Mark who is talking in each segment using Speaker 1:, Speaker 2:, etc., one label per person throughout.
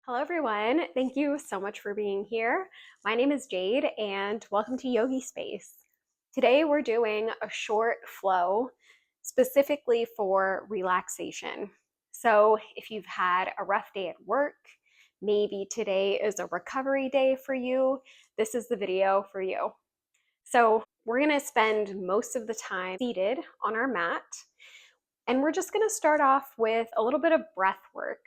Speaker 1: Hello, everyone. Thank you so much for being here. My name is Jade, and welcome to Yogi Space. Today, we're doing a short flow specifically for relaxation. So, if you've had a rough day at work, maybe today is a recovery day for you, this is the video for you. So, we're going to spend most of the time seated on our mat, and we're just going to start off with a little bit of breath work.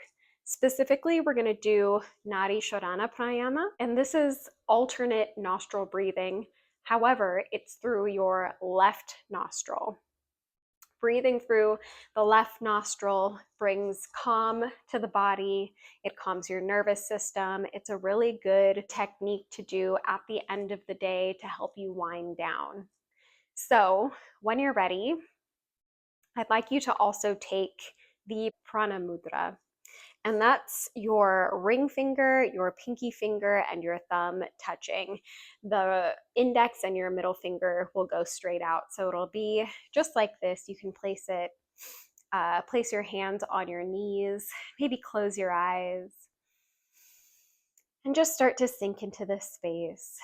Speaker 1: Specifically, we're going to do Nadi Shodhana Pranayama, and this is alternate nostril breathing. However, it's through your left nostril. Breathing through the left nostril brings calm to the body. It calms your nervous system. It's a really good technique to do at the end of the day to help you wind down. So, when you're ready, I'd like you to also take the prana mudra. And that's your ring finger, your pinky finger, and your thumb touching. The index and your middle finger will go straight out. So it'll be just like this. You can place your hands on your knees, maybe close your eyes, and just start to sink into this space.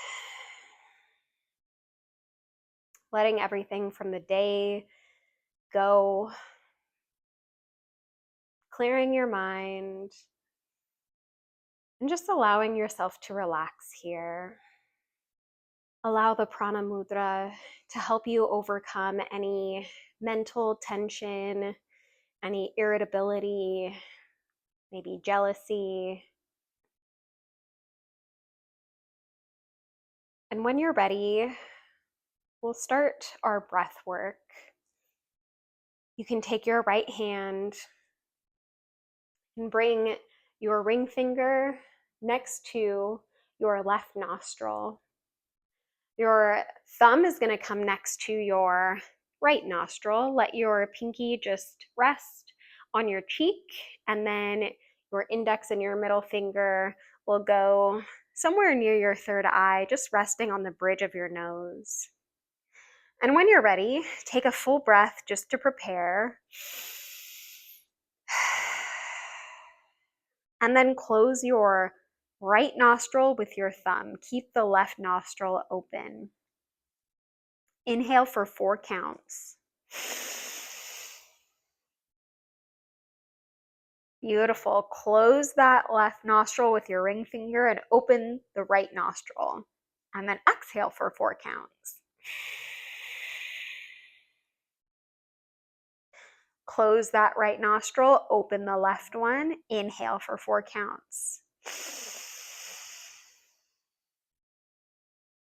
Speaker 1: Letting everything from the day go. Clearing your mind. And just allowing yourself to relax here. Allow the prana mudra to help you overcome any mental tension, any irritability, maybe jealousy. And when you're ready, we'll start our breath work. You can take your right hand and bring your ring finger next to your left nostril. Your thumb is going to come next to your right nostril. Let your pinky just rest on your cheek, and then your index and your middle finger will go somewhere near your third eye, just resting on the bridge of your nose. And when you're ready, take a full breath just to prepare. And then close your right nostril with your thumb. Keep the left nostril open. Inhale for 4 counts. Beautiful. Close that left nostril with your ring finger and open the right nostril. And then exhale for 4 counts. Close that right nostril, open the left one. Inhale for 4 counts.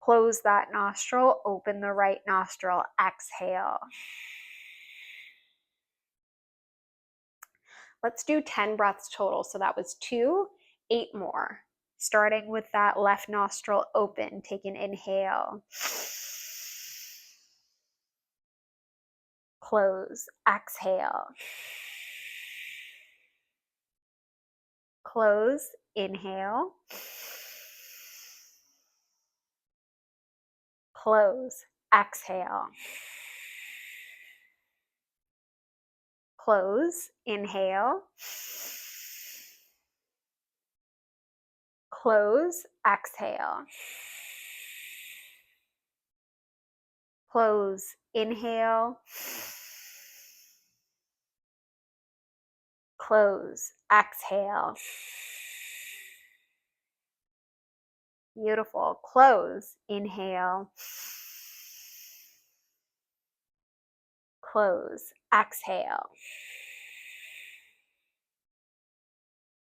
Speaker 1: Close that nostril, open the right nostril, exhale. Let's do 10 breaths total. So that was 2, 8 more. Starting with that left nostril open, take an inhale. Close, exhale. Close, inhale. Close, exhale. Close, inhale. Close, exhale. Close, inhale. Close, exhale. Beautiful. Close, inhale. Close, exhale.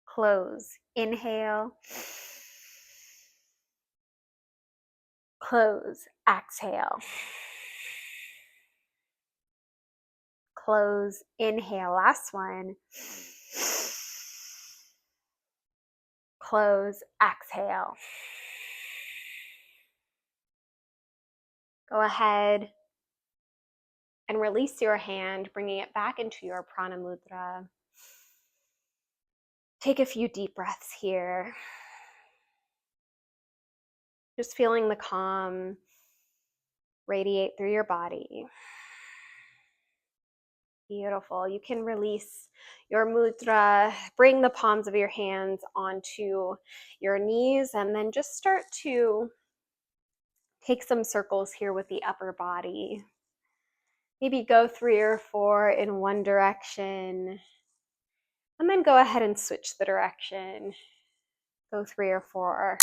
Speaker 1: Close, inhale. Close, exhale. Close, inhale. Last one. Close, exhale. Go ahead and release your hand, bringing it back into your prana mudra. Take a few deep breaths here. Just feeling the calm radiate through your body. Beautiful. You can release your mudra, bring the palms of your hands onto your knees, and then just start to take some circles here with the upper body. Maybe go 3 or 4 in one direction, and then go ahead and switch the direction. Go 3 or 4.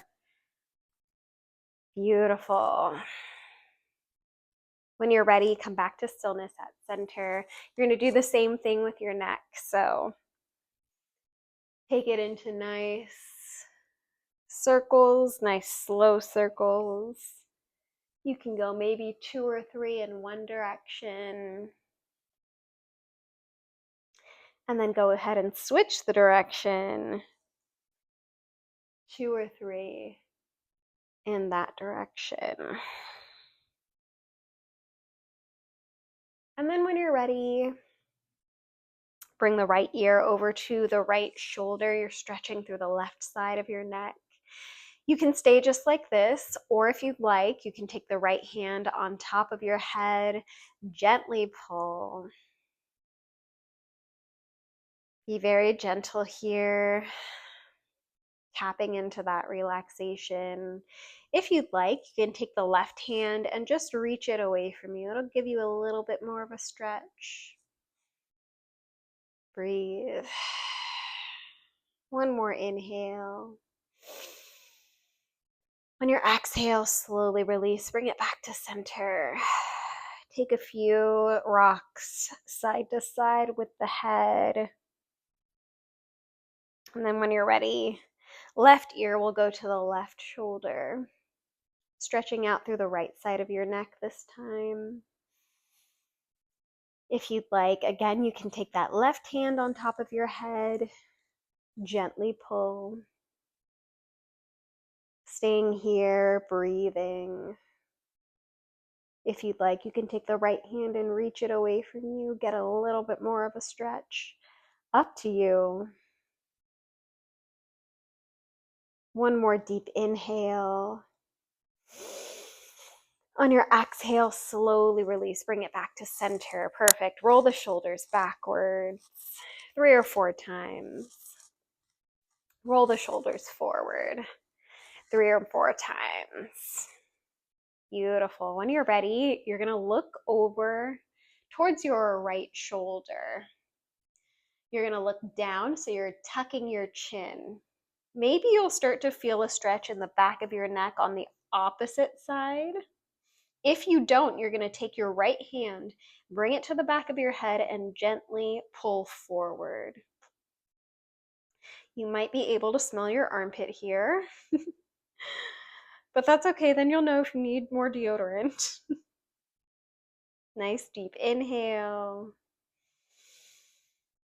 Speaker 1: Beautiful. When you're ready, come back to stillness at center. You're going to do the same thing with your neck. So take it into nice circles, nice slow circles. You can go maybe 2 or 3 in one direction. And then go ahead and switch the direction. 2 or 3 in that direction. And then when you're ready, bring the right ear over to the right shoulder. You're stretching through the left side of your neck. You can stay just like this, or if you'd like, you can take the right hand on top of your head, gently pull. Be very gentle here, tapping into that relaxation. If you'd like, you can take the left hand and just reach it away from you. It'll give you a little bit more of a stretch. Breathe. One more inhale. On your exhale, slowly release. Bring it back to center. Take a few rocks side to side with the head. And then when you're ready, left ear will go to the left shoulder. Stretching out through the right side of your neck this time. If you'd like, again, you can take that left hand on top of your head. Gently pull. Staying here, breathing. If you'd like, you can take the right hand and reach it away from you. Get a little bit more of a stretch. Up to you. One more deep inhale. On your exhale, slowly release. Bring it back to center. Perfect. Roll the shoulders backwards 3 or 4 times. Roll the shoulders forward 3 or 4 times. Beautiful. When you're ready, you're going to look over towards your right shoulder. You're going to look down, so you're tucking your chin. Maybe you'll start to feel a stretch in the back of your neck on the opposite side. If you don't, you're going to take your right hand, bring it to the back of your head, and gently pull forward. You might be able to smell your armpit here, but that's okay. Then you'll know if you need more deodorant. Nice deep inhale.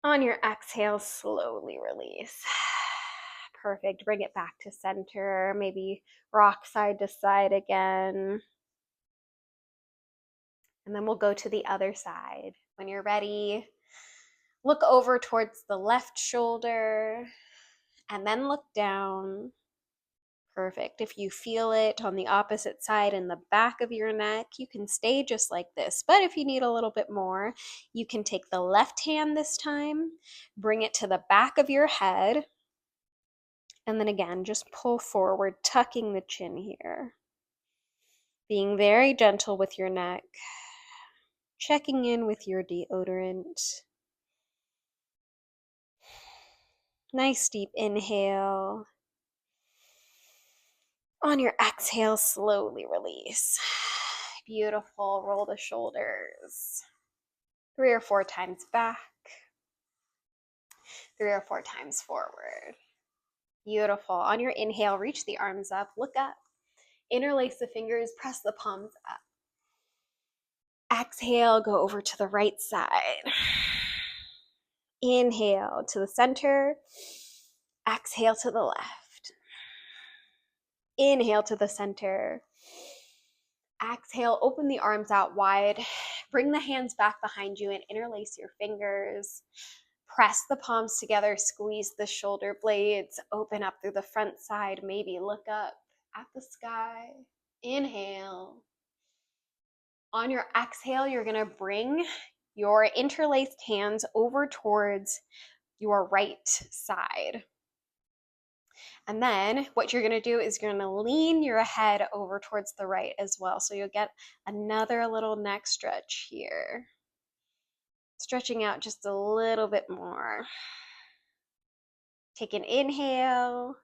Speaker 1: On your exhale, slowly release. Perfect. Bring it back to center. Maybe rock side to side again. And then we'll go to the other side. When you're ready, look over towards the left shoulder and then look down. Perfect. If you feel it on the opposite side in the back of your neck, you can stay just like this. But if you need a little bit more, you can take the left hand this time, bring it to the back of your head, and then again, just pull forward, tucking the chin here. Being very gentle with your neck, checking in with your deodorant. Nice deep inhale. On your exhale, slowly release. Beautiful. Roll the shoulders 3 or 4 times back, 3 or 4 times forward. Beautiful. On your inhale, reach the arms up, look up, interlace the fingers, press the palms up. Exhale, go over to the right side. Inhale to the center, exhale to the left. Inhale to the center. Exhale, open the arms out wide. Bring the hands back behind you and interlace your fingers. Press the palms together, squeeze the shoulder blades, open up through the front side, maybe look up at the sky. Inhale. On your exhale, you're going to bring your interlaced hands over towards your right side. And then what you're going to do is you're going to lean your head over towards the right as well. So you'll get another little neck stretch here. Stretching out just a little bit more. Take an inhale.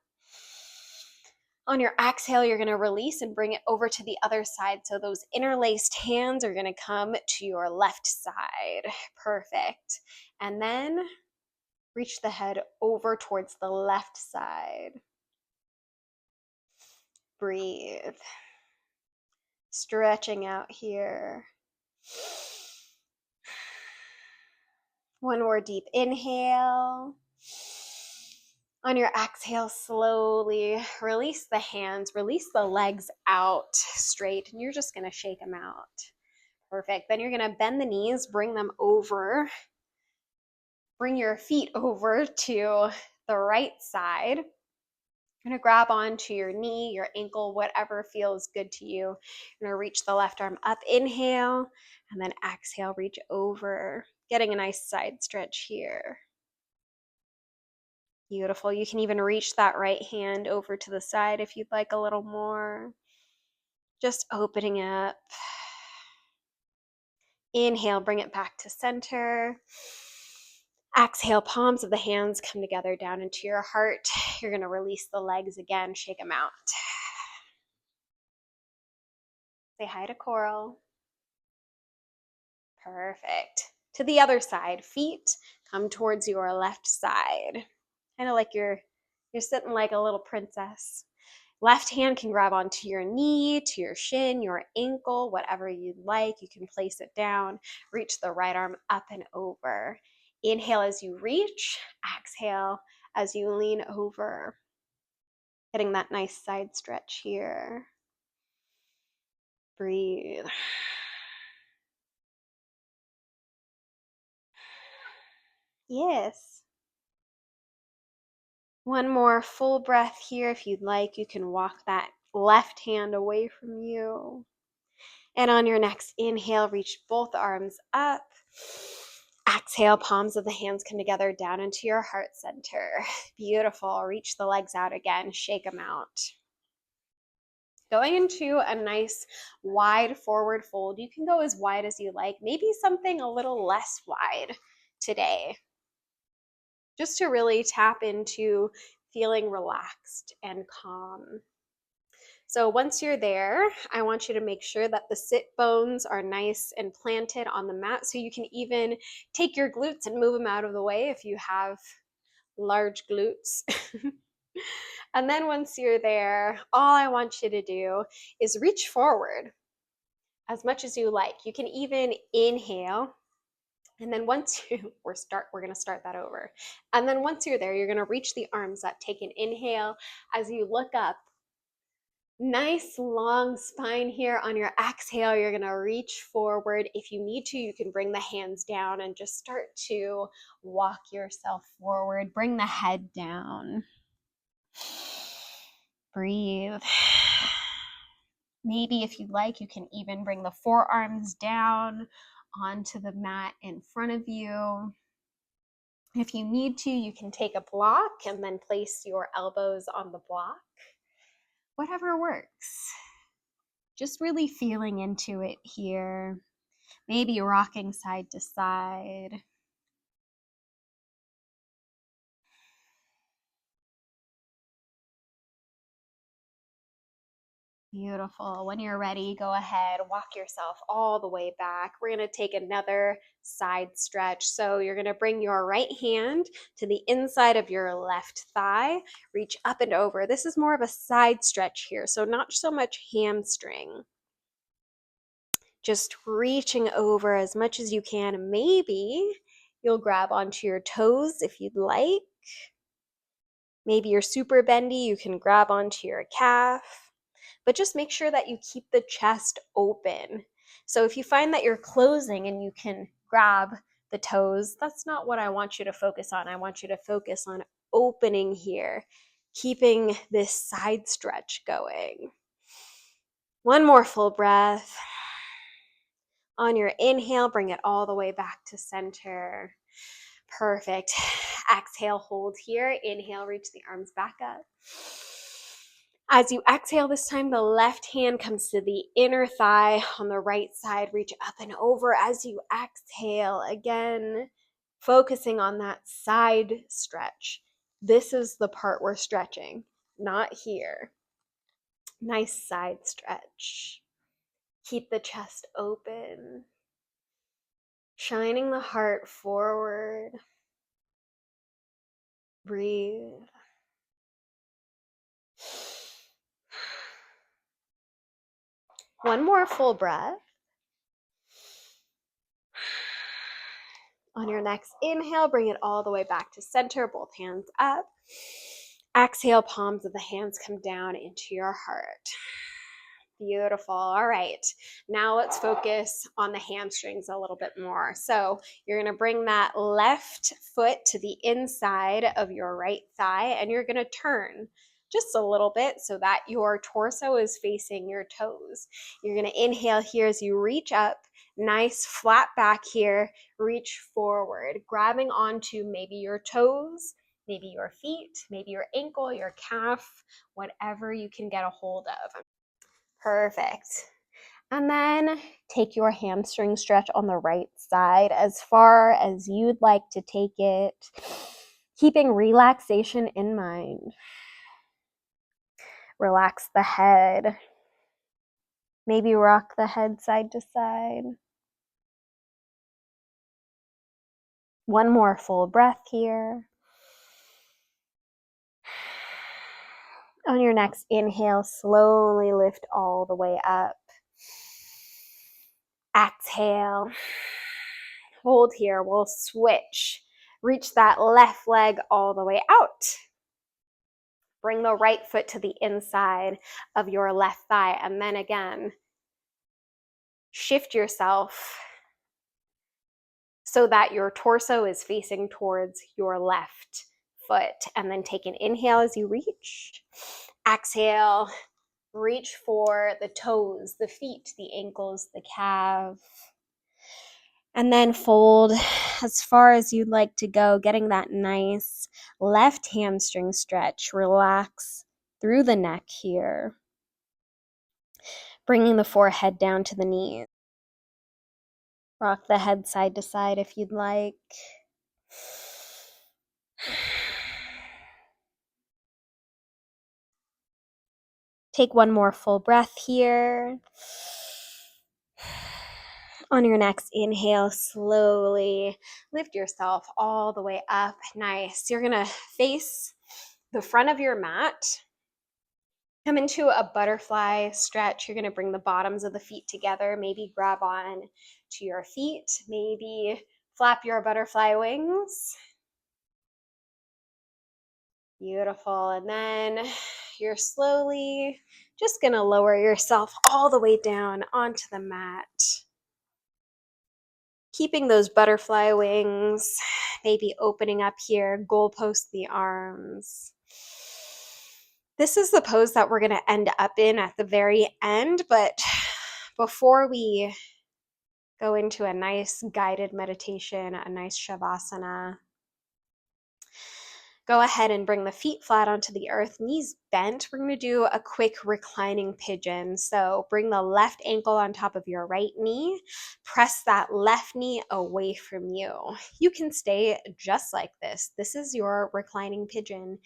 Speaker 1: On your exhale, you're going to release and bring it over to the other side. So those interlaced hands are going to come to your left side. Perfect. And then reach the head over towards the left side. Breathe. Stretching out here. One more deep inhale. On your exhale, slowly release the hands, release the legs out straight, and you're just going to shake them out. Perfect. Then you're going to bend the knees, bring them over. Bring your feet over to the right side. You're going to grab onto your knee, your ankle, whatever feels good to you. You're going to reach the left arm up, inhale, and then exhale, reach over. Getting a nice side stretch here. Beautiful. You can even reach that right hand over to the side if you'd like a little more. Just opening up. Inhale, bring it back to center. Exhale, palms of the hands come together down into your heart. You're going to release the legs again, shake them out. Say hi to Coral. Perfect. To the other side, feet come towards your left side. Kind of like you're sitting like a little princess. Left hand can grab onto your knee, to your shin, your ankle, whatever you'd like. You can place it down. Reach the right arm up and over. Inhale as you reach. Exhale as you lean over. Getting that nice side stretch here. Breathe. Yes. One more full breath here. If you'd like, you can walk that left hand away from you. And on your next inhale, reach both arms up. Exhale, palms of the hands come together down into your heart center. Beautiful. Reach the legs out again. Shake them out. Going into a nice wide forward fold. You can go as wide as you like. Maybe something a little less wide today. Just to really tap into feeling relaxed and calm. So once you're there, I want you to make sure that the sit bones are nice and planted on the mat, so you can even take your glutes and move them out of the way if you have large glutes. And then once you're there, all I want you to do is reach forward as much as you like. You can even inhale. And then once we're going to start that over. And then once you're there, you're going to reach the arms up. Take an inhale as you look up. Nice long spine here. On your exhale, you're going to reach forward. If you need to, you can bring the hands down and just start to walk yourself forward. Bring the head down. Breathe. Maybe if you'd like, you can even bring the forearms down onto the mat in front of you. If you need to, you can take a block and then place your elbows on the block. Whatever works. Just really feeling into it here. Maybe rocking side to side. Beautiful. When you're ready, go ahead, walk yourself all the way back. We're going to take another side stretch. So you're going to bring your right hand to the inside of your left thigh, reach up and over. This is more of a side stretch here, so not so much hamstring. Just reaching over as much as you can. Maybe you'll grab onto your toes if you'd like. Maybe you're super bendy, you can grab onto your calf. But just make sure that you keep the chest open. So if you find that you're closing and you can grab the toes, that's not what I want you to focus on. I want you to focus on opening here, keeping this side stretch going. One more full breath. On your inhale, bring it all the way back to center. Perfect. Exhale, hold here. Inhale, reach the arms back up. As you exhale this time, the left hand comes to the inner thigh. On the right side, reach up and over as you exhale. Again, focusing on that side stretch. This is the part we're stretching, not here. Nice side stretch. Keep the chest open. Shining the heart forward. Breathe. One more full breath. On your next inhale, bring it all the way back to center, both hands up. Exhale, palms of the hands come down into your heart. Beautiful. All right. Now let's focus on the hamstrings a little bit more. So you're going to bring that left foot to the inside of your right thigh, and you're going to turn just a little bit so that your torso is facing your toes. You're going to inhale here as you reach up. Nice flat back here. Reach forward, grabbing onto maybe your toes, maybe your feet, maybe your ankle, your calf, whatever you can get a hold of. Perfect. And then take your hamstring stretch on the right side as far as you'd like to take it, keeping relaxation in mind. Relax the head. Maybe rock the head side to side. One more full breath here. On your next inhale, slowly lift all the way up. Exhale. Hold here. We'll switch. Reach that left leg all the way out. Bring the right foot to the inside of your left thigh. And then again, shift yourself so that your torso is facing towards your left foot. And then take an inhale as you reach. Exhale. Reach for the toes, the feet, the ankles, the calf. And then fold as far as you'd like to go, getting that nice left hamstring stretch. Relax through the neck here. Bringing the forehead down to the knees. Rock the head side to side if you'd like. Take one more full breath here. On your next inhale, slowly lift yourself all the way up. Nice. You're going to face the front of your mat. Come into a butterfly stretch. You're going to bring the bottoms of the feet together. Maybe grab on to your feet. Maybe flap your butterfly wings. Beautiful. And then you're slowly just going to lower yourself all the way down onto the mat. Keeping those butterfly wings, maybe opening up here, goalpost the arms. This is the pose that we're going to end up in at the very end, but before we go into a nice guided meditation, a nice shavasana, go ahead and bring the feet flat onto the earth, knees bent. We're going to do a quick reclining pigeon. So bring the left ankle on top of your right knee. Press that left knee away from you. You can stay just like this. This is your reclining pigeon.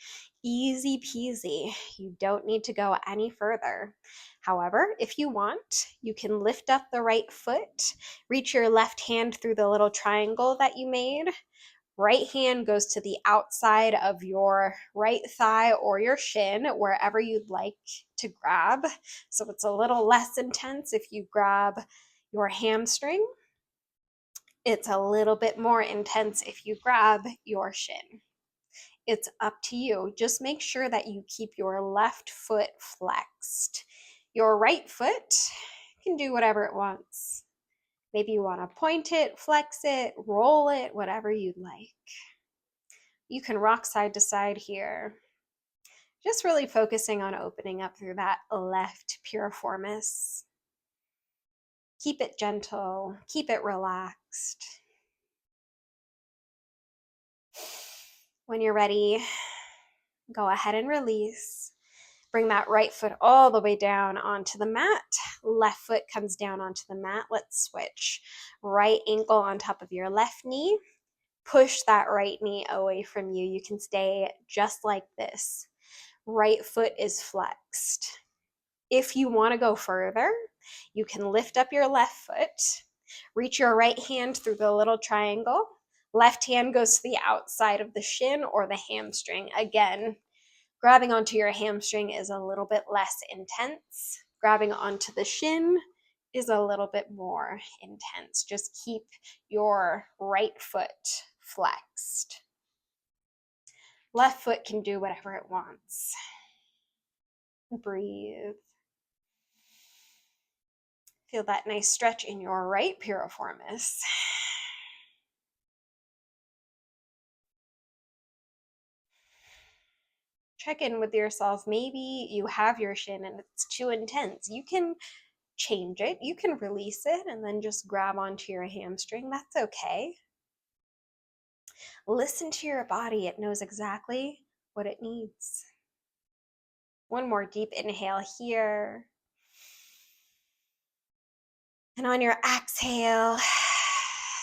Speaker 1: Easy peasy. You don't need to go any further. However, if you want, you can lift up the right foot, reach your left hand through the little triangle that you made. Right hand goes to the outside of your right thigh or your shin, wherever you'd like to grab. So it's a little less intense if you grab your hamstring. It's a little bit more intense if you grab your shin. It's up to you. Just make sure that you keep your left foot flexed. Your right foot can do whatever it wants. Maybe you want to point it, flex it, roll it, whatever you'd like. You can rock side to side here. Just really focusing on opening up through that left piriformis. Keep it gentle, keep it relaxed. When you're ready, go ahead and release. Bring that right foot all the way down onto the mat. Left foot comes down onto the mat. Let's switch. Right ankle on top of your left knee. Push that right knee away from you. You can stay just like this. Right foot is flexed. If you want to go further, you can lift up your left foot, reach your right hand through the little triangle. Left hand goes to the outside of the shin or the hamstring. Again, grabbing onto your hamstring is a little bit less intense. Grabbing onto the shin is a little bit more intense. Just keep your right foot flexed. Left foot can do whatever it wants. Breathe. Feel that nice stretch in your right piriformis. Check in with yourself. Maybe you have your shin and it's too intense. You can change it. You can release it and then just grab onto your hamstring. That's okay. Listen to your body. It knows exactly what it needs. One more deep inhale here. And on your exhale,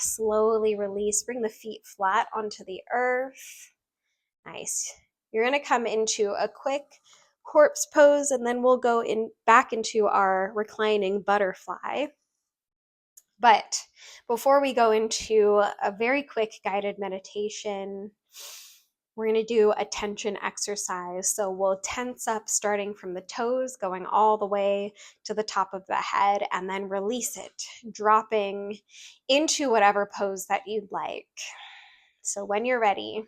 Speaker 1: slowly release. Bring the feet flat onto the earth. Nice. You're going to come into a quick corpse pose, and then we'll go back into our reclining butterfly. But before we go into a very quick guided meditation, we're going to do a tension exercise. So we'll tense up starting from the toes, going all the way to the top of the head, and then release it, dropping into whatever pose that you'd like. So when you're ready,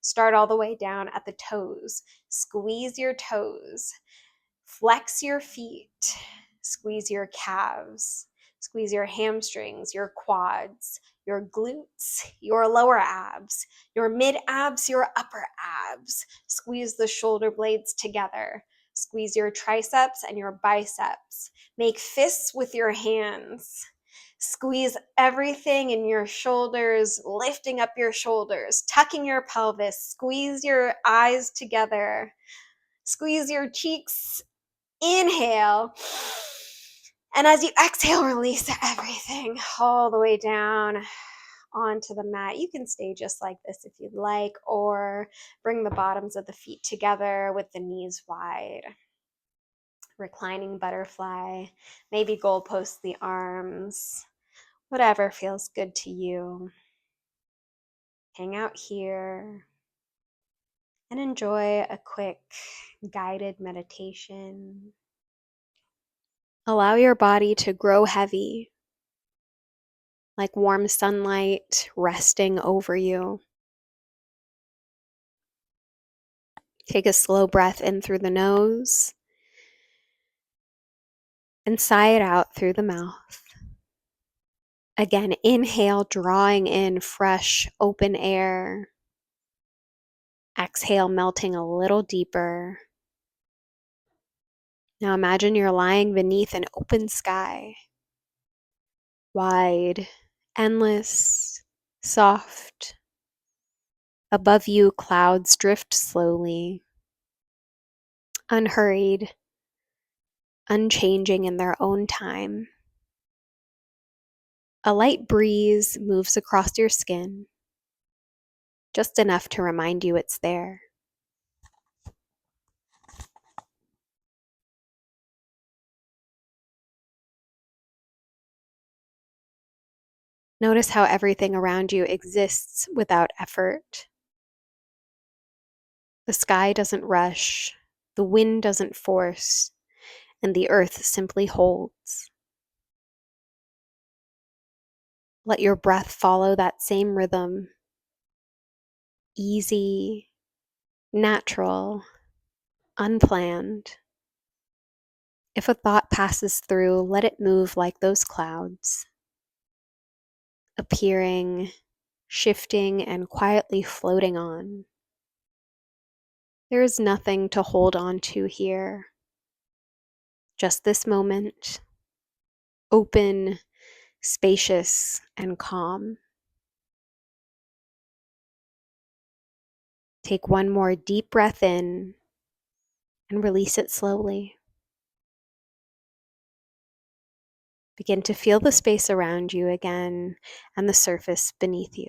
Speaker 1: start all the way down at the toes. Squeeze your toes. Flex your feet. Squeeze your calves. Squeeze your hamstrings, your quads, your glutes, your lower abs, your mid abs, your upper abs. Squeeze the shoulder blades together. Squeeze your triceps and your biceps. Make fists with your hands. Squeeze everything in your shoulders, lifting up your shoulders, tucking your pelvis. Squeeze your eyes together. Squeeze your cheeks. Inhale. And as you exhale, release everything all the way down onto the mat. You can stay just like this if you'd like, or bring the bottoms of the feet together with the knees wide. Reclining butterfly, maybe goalpost the arms, whatever feels good to you. Hang out here and enjoy a quick guided meditation. Allow your body to grow heavy, like warm sunlight resting over you. Take a slow breath in through the nose and sigh it out through the mouth. Again, inhale, drawing in fresh, open air. Exhale, melting a little deeper. Now imagine you're lying beneath an open sky. Wide, endless, soft. Above you, clouds drift slowly, unhurried, unchanging in their own time. A light breeze moves across your skin, just enough to remind you it's there. Notice how everything around you exists without effort. The sky doesn't rush, the wind doesn't force, and the earth simply holds. Let your breath follow that same rhythm. Easy, natural, unplanned. If a thought passes through, let it move like those clouds, appearing, shifting, and quietly floating on. There is nothing to hold on to here. Just this moment, open, spacious, and calm. Take one more deep breath in and release it slowly. Begin to feel the space around you again and the surface beneath you.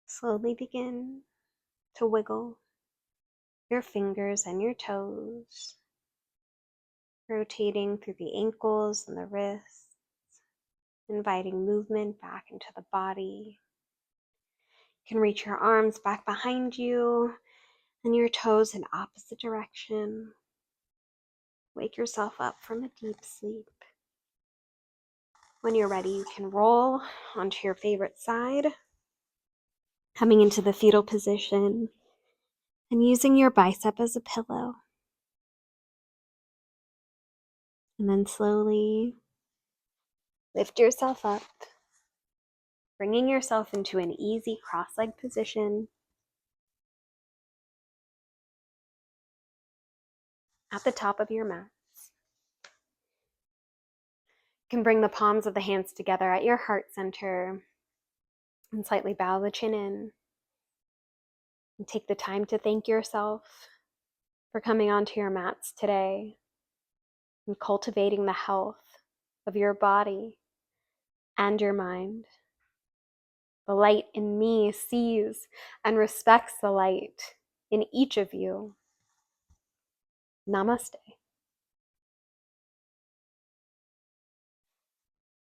Speaker 1: Slowly begin to wiggle your fingers and your toes, rotating through the ankles and the wrists, inviting movement back into the body. You can reach your arms back behind you and your toes in opposite direction. Wake yourself up from a deep sleep. When you're ready, you can roll onto your favorite side, coming into the fetal position and using your bicep as a pillow. And then slowly lift yourself up, bringing yourself into an easy cross-legged position at the top of your mat. You can bring the palms of the hands together at your heart center and slightly bow the chin in. And take the time to thank yourself for coming onto your mats today and cultivating the health of your body and your mind. The light in me sees and respects the light in each of you. Namaste.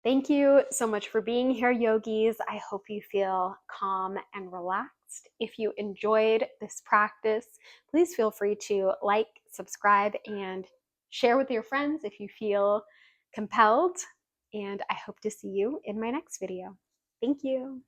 Speaker 1: Thank you so much for being here, yogis. I hope you feel calm and relaxed. If you enjoyed this practice, please feel free to like, subscribe, and share with your friends if you feel compelled. And I hope to see you in my next video. Thank you.